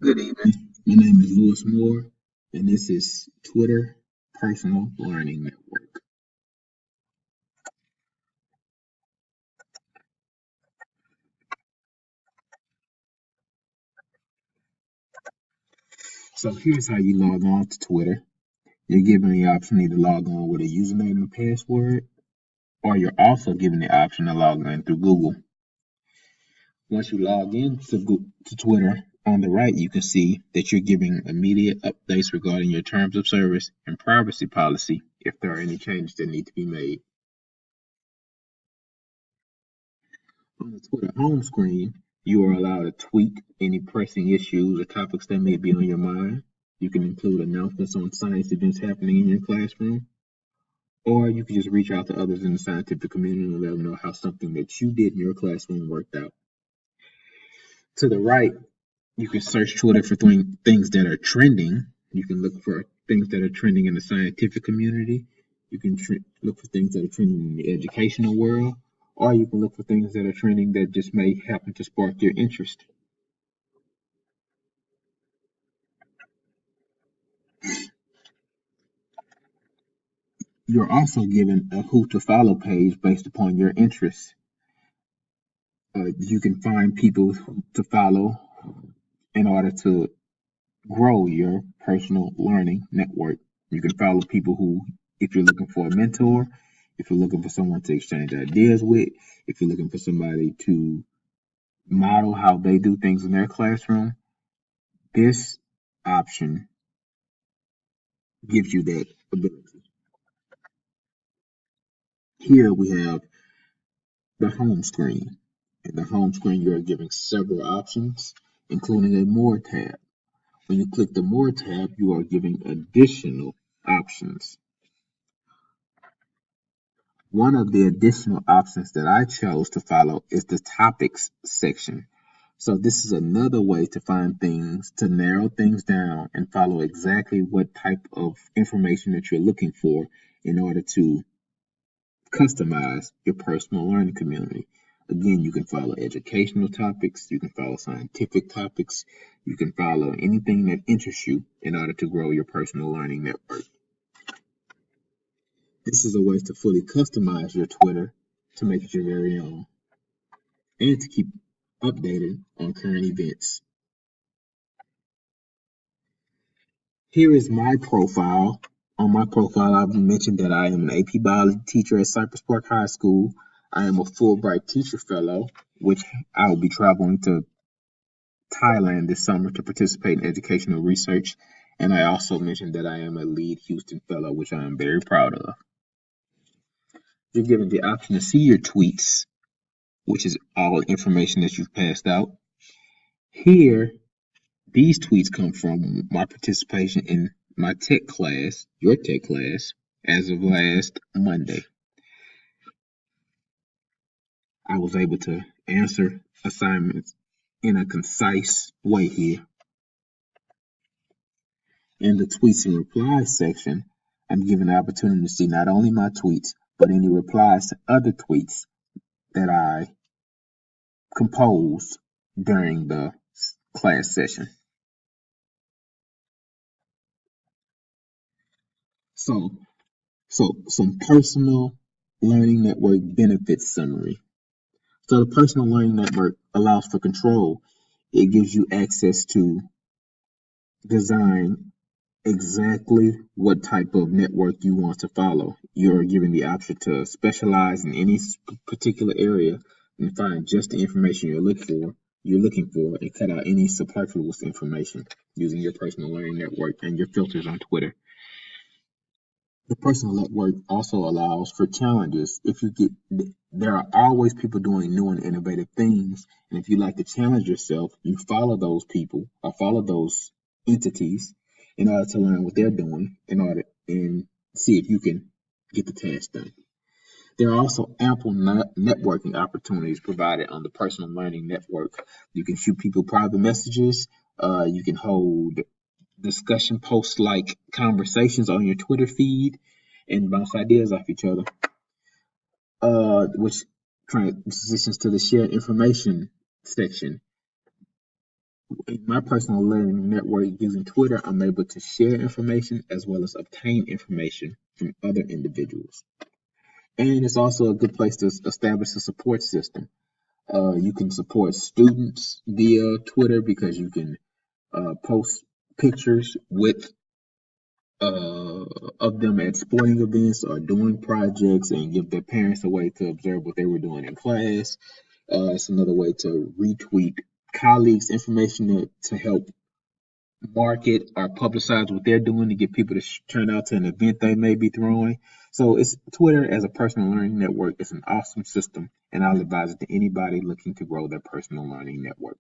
Good evening. My name is Lewis Moore, and this is Twitter Personal Learning Network. So here's how you log on to Twitter. You're given the option to either log on with a username and password, or you're also given the option to log in through Google. Once you log in to Twitter, on the right you can see that you're giving immediate updates regarding your terms of service and privacy policy if there are any changes that need to be made. On the Twitter home screen, you are allowed to tweet any pressing issues or topics that may be on your mind. You can include announcements on science events happening in your classroom, or you can just reach out to others in the scientific community and let them know how something that you did in your classroom worked out. To the right, you can search Twitter for things that are trending. You can look for things that are trending in the scientific community. You can look for things that are trending in the educational world, or you can look for things that are trending that just may happen to spark your interest. You're also given a who to follow page based upon your interests. You can find people to follow in order to grow your personal learning network. You can follow people who, if you're looking for a mentor, if you're looking for someone to exchange ideas with, if you're looking for somebody to model how they do things in their classroom, this option gives you that ability. Here we have the home screen. In the home screen, you are given several options, including a More tab. When you click the More tab, you are given additional options. One of the additional options that I chose to follow is the Topics section. So this is another way to find things, to narrow things down and follow exactly what type of information that you're looking for in order to customize your personal learning community. Again, you can follow educational topics, you can follow scientific topics, you can follow anything that interests you in order to grow your personal learning network. This is a way to fully customize your Twitter to make it your very own and to keep updated on current events. Here is my profile. On my profile, I've mentioned that I am an AP Biology teacher at Cypress Park High School. I am a Fulbright Teacher Fellow, which I will be traveling to Thailand this summer to participate in educational research. And I also mentioned that I am a Lead Houston Fellow, which I am very proud of. You're given the option to see your tweets, which is all information that you've passed out. Here, these tweets come from my participation in my tech class, your tech class, as of last Monday. I was able to answer assignments in a concise way here. In the tweets and replies section, I'm given the opportunity to see not only my tweets, but any replies to other tweets that I composed during the class session. So, some personal learning network benefits summary. So the personal learning network allows for control. It gives you access to design exactly what type of network you want to follow. You're given the option to specialize in any particular area and find just the information you're looking for and cut out any superfluous information using your personal learning network and your filters on Twitter. The personal network also allows for challenges. If you get, there are always people doing new and innovative things, and if you like to challenge yourself, you follow those people or follow those entities in order to learn what they're doing, in order and see if you can get the task done. There are also ample networking opportunities provided on the personal learning network. You can shoot people private messages. You can hold discussion posts like conversations on your Twitter feed and bounce ideas off each other, which transitions to the shared information section. In my personal learning network using Twitter, I'm able to share information as well as obtain information from other individuals. And it's also a good place to establish a support system. You can support students via Twitter because you can post pictures with of them at sporting events or doing projects and give their parents a way to observe what they were doing in class. It's another way to retweet colleagues' information to help market or publicize what they're doing to get people to turn out to an event they may be throwing. So it's Twitter as a personal learning network. It's an awesome system, and I'll advise it to anybody looking to grow their personal learning network.